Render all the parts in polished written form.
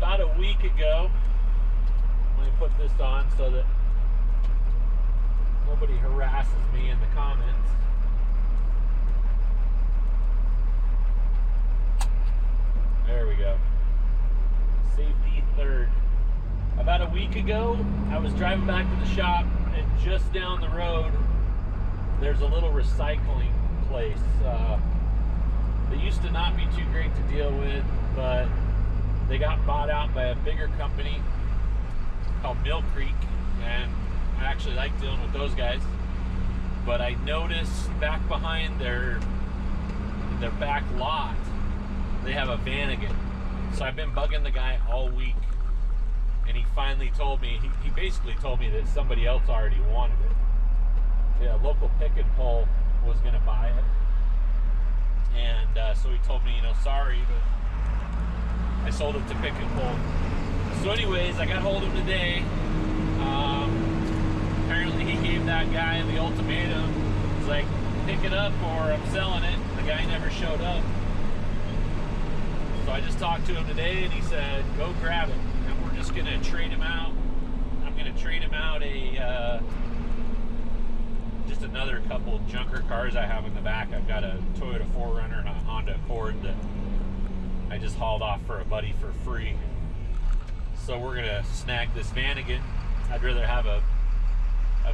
about a week ago, let me put this on so that nobody harasses me in the comments. There we go. Safety third. About a week ago, I was driving back to the shop, and just down the road, there's a little recycling place. They used to not be too great to deal with, but they got bought out by a bigger company called Mill Creek, and I actually like dealing with those guys. But I noticed back behind their back lot, they have a Vanagon. So I've been bugging the guy all week, and he finally told me, he basically told me that somebody else already wanted it. Yeah, a local pick and pull was going to buy it. And so he told me, you know, sorry, but I sold it to pick and pull. So anyways, I got hold of him today. Apparently he gave that guy the ultimatum. He's like, pick it up or I'm selling it. The guy never showed up. So I just talked to him today, and he said, go grab it. And we're just going to trade him out. I'm going to trade him out just another couple junker cars I have in the back. I've got a Toyota 4Runner and a Honda Accord that I just hauled off for a buddy for free. So we're going to snag this Vanagon. I'd rather have a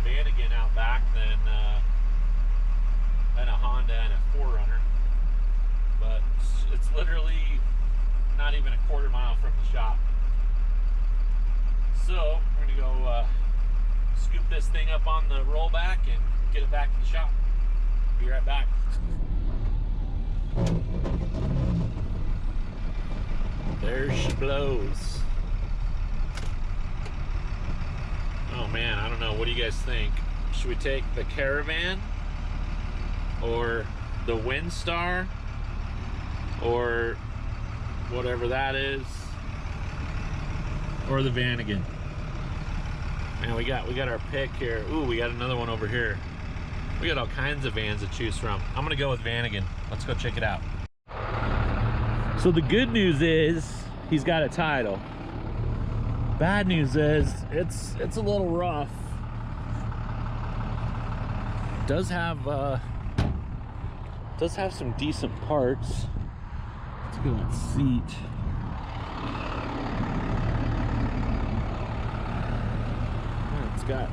Vanagon out back than a Honda and a 4Runner. But it's literally not even a quarter mile from the shop. So we're going to go scoop this thing up on the rollback and get it back to the shop. Be right back. There she blows. Oh man, I don't know. What do you guys think? Should we take the Caravan or the Windstar or whatever that is, or the Vanagon? Man, we got our pick here. Ooh, we got another one over here. We got all kinds of vans to choose from. I'm gonna go with Vanagon. Let's go check it out. So the good news is he's got a title. Bad news is it's a little rough. Does have some decent parts. Let's go at seat. It's got,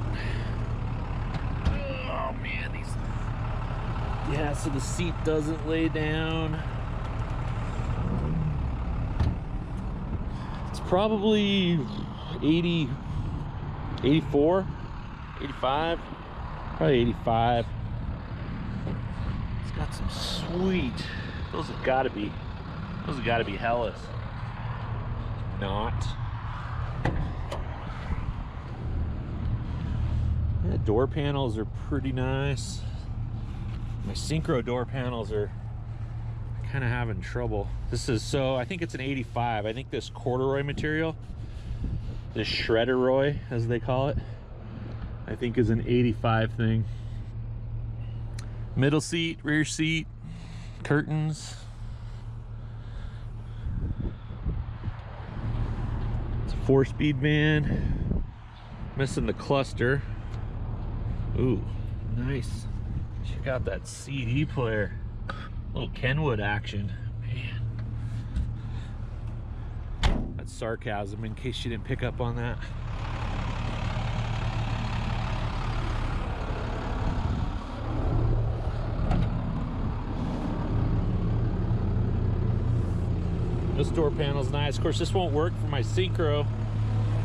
oh man, these, yeah, so the seat doesn't lay down. It's probably 80, 84, 85, probably 85. It's got some sweet, those have got to be Hellas. Not. Yeah, door panels are pretty nice. My synchro door panels are kind of having trouble. This is, so I think it's an 85. I think this corduroy material, this shredderoy as they call it, I think is an 85 thing. Middle seat, rear seat, curtains. It's a 4-speed van. Missing the cluster. Ooh, nice. Check out that CD player. Little Kenwood action. Man. That's sarcasm in case you didn't pick up on that. This door panel's nice. Of course, this won't work for my Syncro.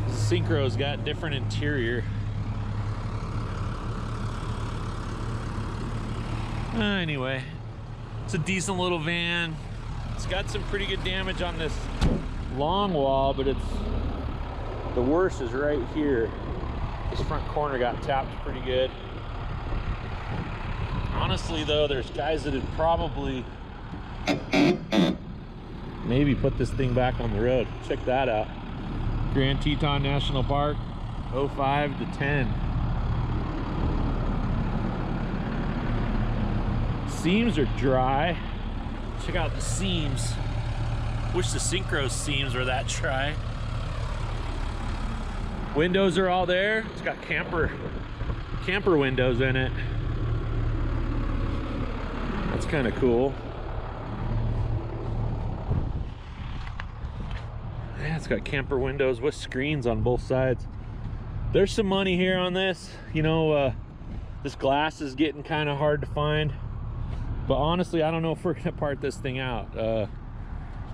The Syncro's got different interior. Anyway, it's a decent little van. It's got some pretty good damage on this long wall, but it's, the worst is right here. This front corner got tapped pretty good. Honestly though, there's guys that would probably maybe put this thing back on the road. Check that out. Grand Teton National Park, 05 to 10. Seams are dry. Check out the seams. Wish the Syncro seams were that dry. Windows are all there. It's got camper windows in it. That's kind of cool. Yeah, it's got camper windows with screens on both sides. There's some money here on this. You know, this glass is getting kind of hard to find. But honestly, I don't know if we're gonna part this thing out.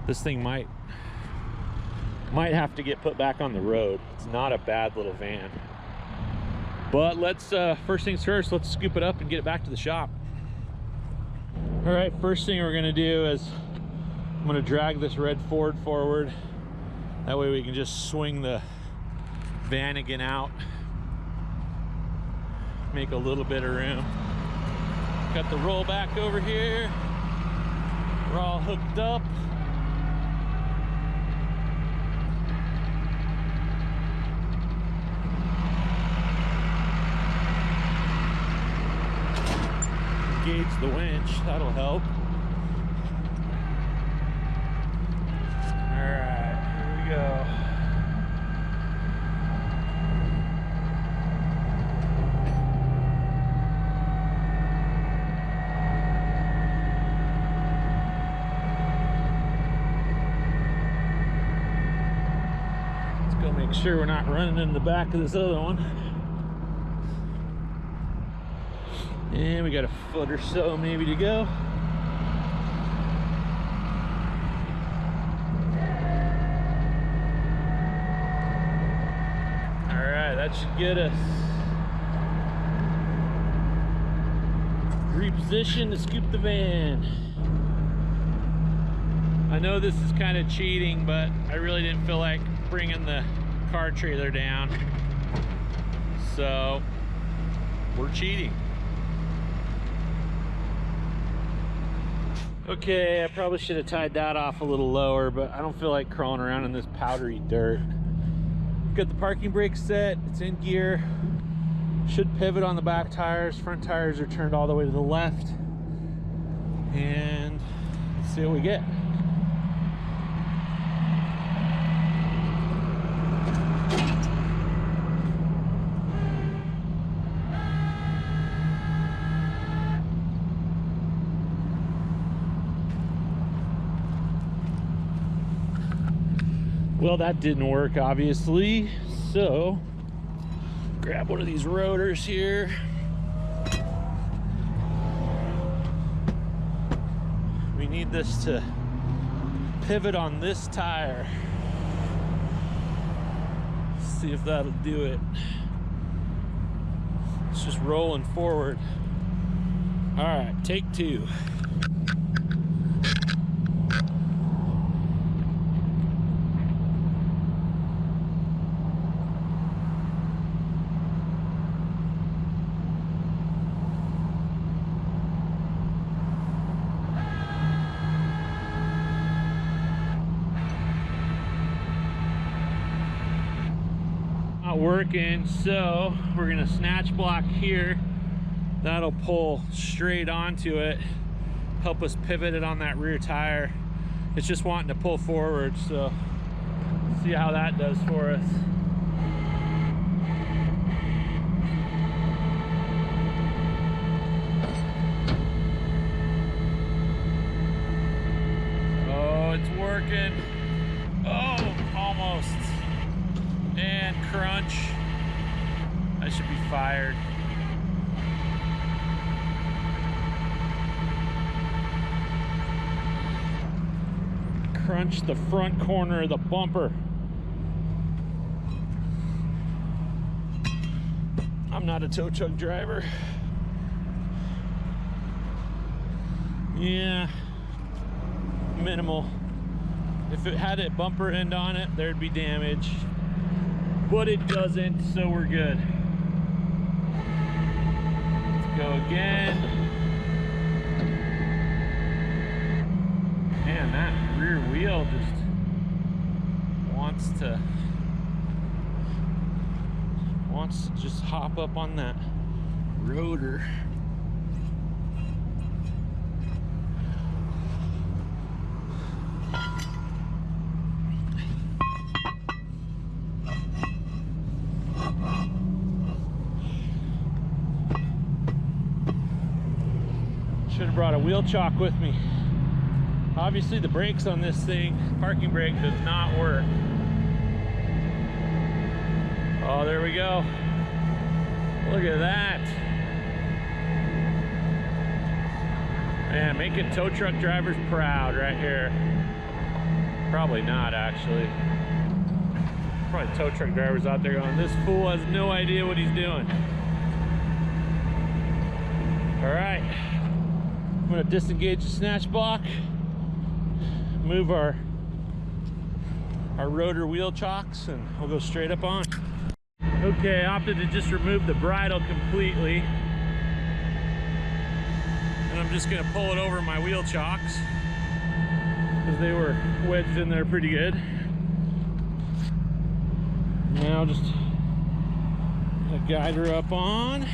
This thing might have to get put back on the road. It's not a bad little van. But let's, first things first, let's scoop it up and get it back to the shop. All right, first thing we're gonna do is I'm gonna drag this red Ford forward. That way we can just swing the Vanagon out, make a little bit of room. Got the rollback over here. We're all hooked up. Engage the winch, that'll help. All right, here we go. Make sure we're not running in the back of this other one. And we got a foot or so maybe to go. All right, that should get us repositioned to scoop the van. I know this is kind of cheating, but I really didn't feel like bringing the car trailer down, so we're cheating. Okay, I probably should have tied that off a little lower, but I don't feel like crawling around in this powdery dirt. Got the parking brake set, it's in gear. Should pivot on the back tires. Front tires are turned all the way to the left. And let's see what we get. Well, that didn't work, obviously. So, grab one of these rotors here. We need this to pivot on this tire. Let's see if that'll do it. It's just rolling forward. All right, take two. Working, so we're gonna snatch block here. That'll pull straight onto it, help us pivot it on that rear tire. It's just wanting to pull forward, so see how that does for us. Oh, it's working. Oh, almost. And crunch. I should be fired. Crunch the front corner of the bumper. I'm not a tow truck driver. Yeah, minimal. If it had a bumper end on it, there'd be damage. But it doesn't, so we're good. Let's go again. Man, that rear wheel just wants to just hop up on that rotor. Should have brought a wheel chock with me. Obviously the brakes on this thing, parking brake, does not work. Oh, there we go. Look at that. Man, making tow truck drivers proud right here. Probably not, actually. Probably tow truck drivers out there going, this fool has no idea what he's doing. All right, I'm gonna disengage the snatch block, move our rotor wheel chocks, and we'll go straight up on. Okay, I opted to just remove the bridle completely. And I'm just gonna pull it over my wheel chocks because they were wedged in there pretty good. Now just guide her up on.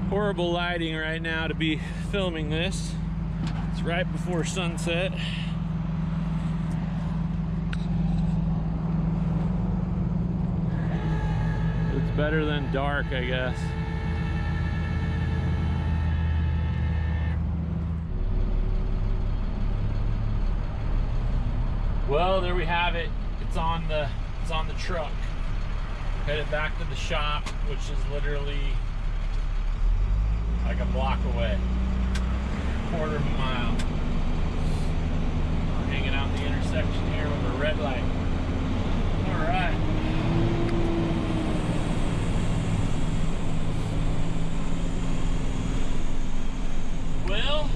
Horrible lighting right now to be filming this. It's right before sunset. It's better than dark, I guess. Well, there we have it. It's on the truck. Headed back to the shop, which is literally like a block away, quarter of a mile. We're hanging out in the intersection here with a red light. All right. Well,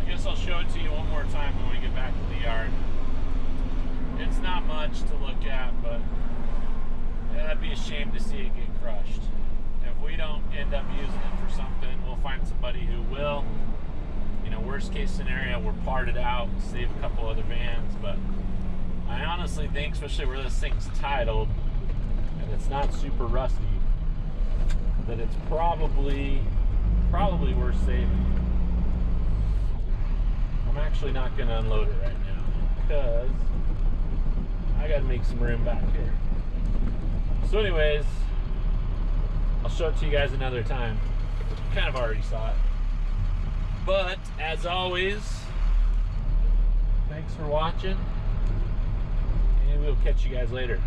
I guess I'll show it to you one more time when we get back to the yard. It's not much to look at, but I'd be ashamed to see it get crushed. If we don't end up using it for something, we'll find somebody who will. You know, worst case scenario, we're parted out, save a couple other vans, but I honestly think, especially where this thing's titled and it's not super rusty, that it's probably worth saving. I'm actually not going to unload it right now because I got to make some room back here. So anyways, I'll show it to you guys another time. You kind of already saw it. But as always, thanks for watching, and we'll catch you guys later.